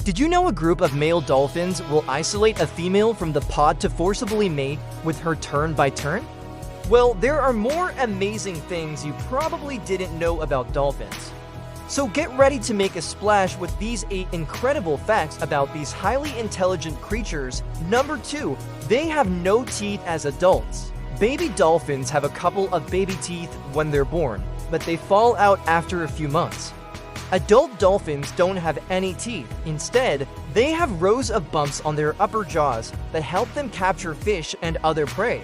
Did you know a group of male dolphins will isolate a female from the pod to forcibly mate with her turn by turn? Well, there are more amazing things you probably didn't know about dolphins. So get ready to make a splash with these 8 incredible facts about these highly intelligent creatures. Number 2, they have no teeth as adults. Baby dolphins have a couple of baby teeth when they're born, but they fall out after a few months. Adult dolphins don't have any teeth. Instead, they have rows of bumps on their upper jaws that help them capture fish and other prey.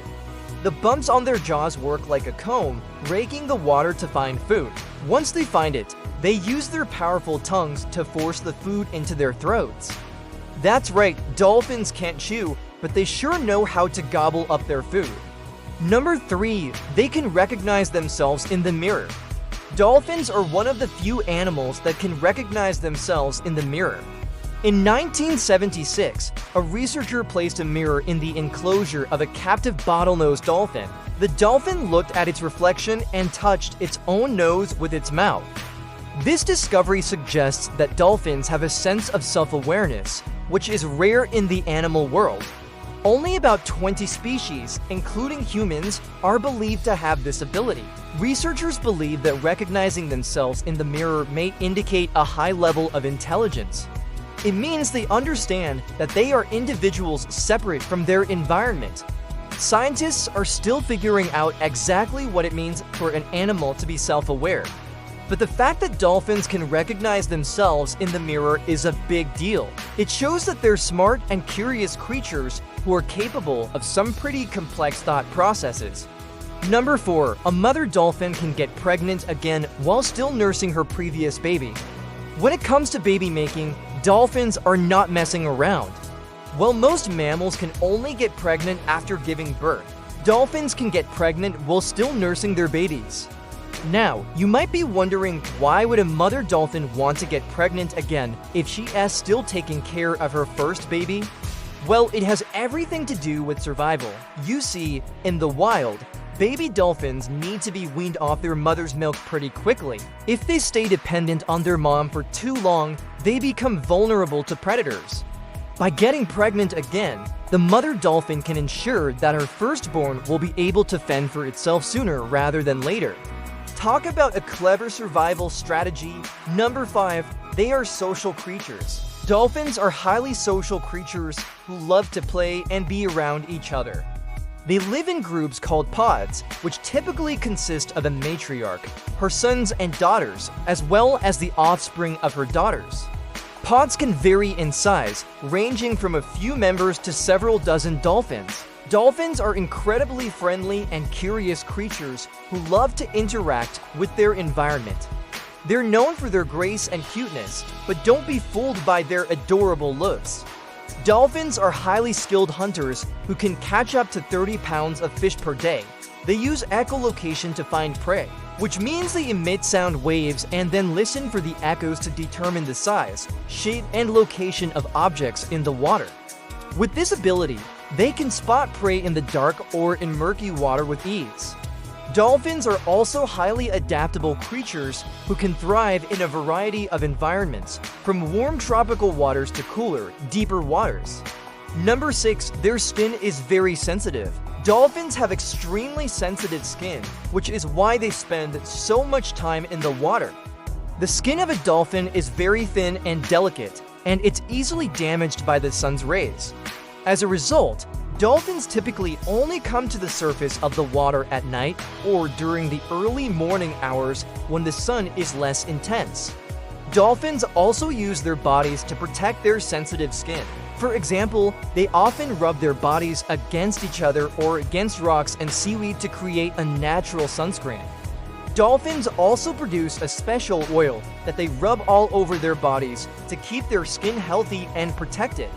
The bumps on their jaws work like a comb, raking the water to find food. Once they find it, they use their powerful tongues to force the food into their throats. That's right, dolphins can't chew, but they sure know how to gobble up their food. Number 3, they can recognize themselves in the mirror. Dolphins are one of the few animals that can recognize themselves in the mirror. In 1976, a researcher placed a mirror in the enclosure of a captive bottlenose dolphin. The dolphin looked at its reflection and touched its own nose with its mouth. This discovery suggests that dolphins have a sense of self-awareness, which is rare in the animal world. Only about 20 species, including humans, are believed to have this ability. Researchers believe that recognizing themselves in the mirror may indicate a high level of intelligence. It means they understand that they are individuals separate from their environment. Scientists are still figuring out exactly what it means for an animal to be self-aware. But the fact that dolphins can recognize themselves in the mirror is a big deal. It shows that they're smart and curious creatures who are capable of some pretty complex thought processes. Number 4, a mother dolphin can get pregnant again while still nursing her previous baby. When it comes to baby making, dolphins are not messing around. While most mammals can only get pregnant after giving birth, dolphins can get pregnant while still nursing their babies. Now, you might be wondering, why would a mother dolphin want to get pregnant again if she is still taking care of her first baby? Well, it has everything to do with survival. You see, in the wild, baby dolphins need to be weaned off their mother's milk pretty quickly. If they stay dependent on their mom for too long, they become vulnerable to predators. By getting pregnant again, the mother dolphin can ensure that her firstborn will be able to fend for itself sooner rather than later. Talk about a clever survival strategy. Number 5, they are social creatures. Dolphins are highly social creatures who love to play and be around each other. They live in groups called pods, which typically consist of a matriarch, her sons and daughters, as well as the offspring of her daughters. Pods can vary in size, ranging from a few members to several dozen dolphins. Dolphins are incredibly friendly and curious creatures who love to interact with their environment. They're known for their grace and cuteness, but don't be fooled by their adorable looks. Dolphins are highly skilled hunters who can catch up to 30 pounds of fish per day. They use echolocation to find prey, which means they emit sound waves and then listen for the echoes to determine the size, shape, and location of objects in the water. With this ability, they can spot prey in the dark or in murky water with ease. Dolphins are also highly adaptable creatures who can thrive in a variety of environments, from warm tropical waters to cooler, deeper waters. Number 6, their skin is very sensitive. Dolphins have extremely sensitive skin, which is why they spend so much time in the water. The skin of a dolphin is very thin and delicate, and it's easily damaged by the sun's rays. As a result, dolphins typically only come to the surface of the water at night or during the early morning hours when the sun is less intense. Dolphins also use their bodies to protect their sensitive skin. For example, they often rub their bodies against each other or against rocks and seaweed to create a natural sunscreen. Dolphins also produce a special oil that they rub all over their bodies to keep their skin healthy and protected.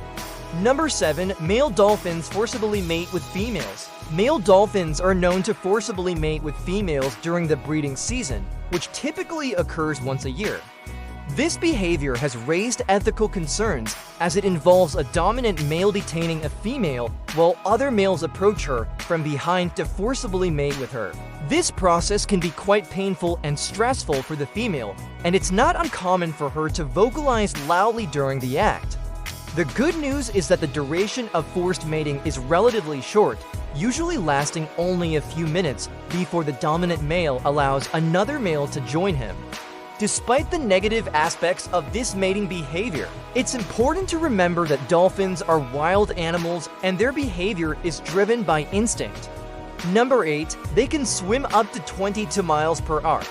Number 7, male dolphins forcibly mate with females. Male dolphins are known to forcibly mate with females during the breeding season, which typically occurs once a year. This behavior has raised ethical concerns as it involves a dominant male detaining a female while other males approach her from behind to forcibly mate with her. This process can be quite painful and stressful for the female, and it's not uncommon for her to vocalize loudly during the act. The good news is that the duration of forced mating is relatively short, usually lasting only a few minutes before the dominant male allows another male to join him. Despite the negative aspects of this mating behavior, it's important to remember that dolphins are wild animals and their behavior is driven by instinct. Number 8, they can swim up to 22 miles per hour.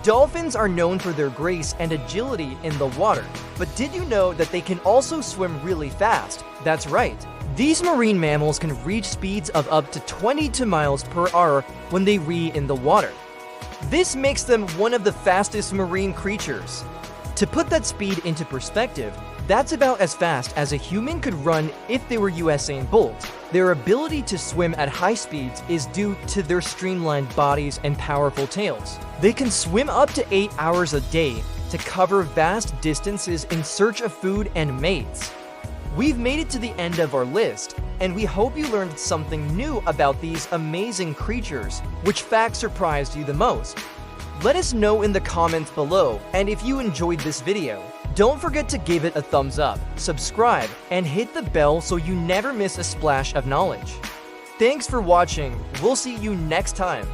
Dolphins are known for their grace and agility in the water, but did you know that they can also swim really fast? That's right. These marine mammals can reach speeds of up to 22 miles per hour when they re in the water. This makes them one of the fastest marine creatures. To put that speed into perspective, that's about as fast as a human could run if they were Usain Bolt. Their ability to swim at high speeds is due to their streamlined bodies and powerful tails. They can swim up to 8 hours a day to cover vast distances in search of food and mates. We've made it to the end of our list, and we hope you learned something new about these amazing creatures. Which fact surprised you the most? Let us know in the comments below, and if you enjoyed this video, don't forget to give it a thumbs up, subscribe, and hit the bell so you never miss a splash of knowledge. Thanks for watching. We'll see you next time.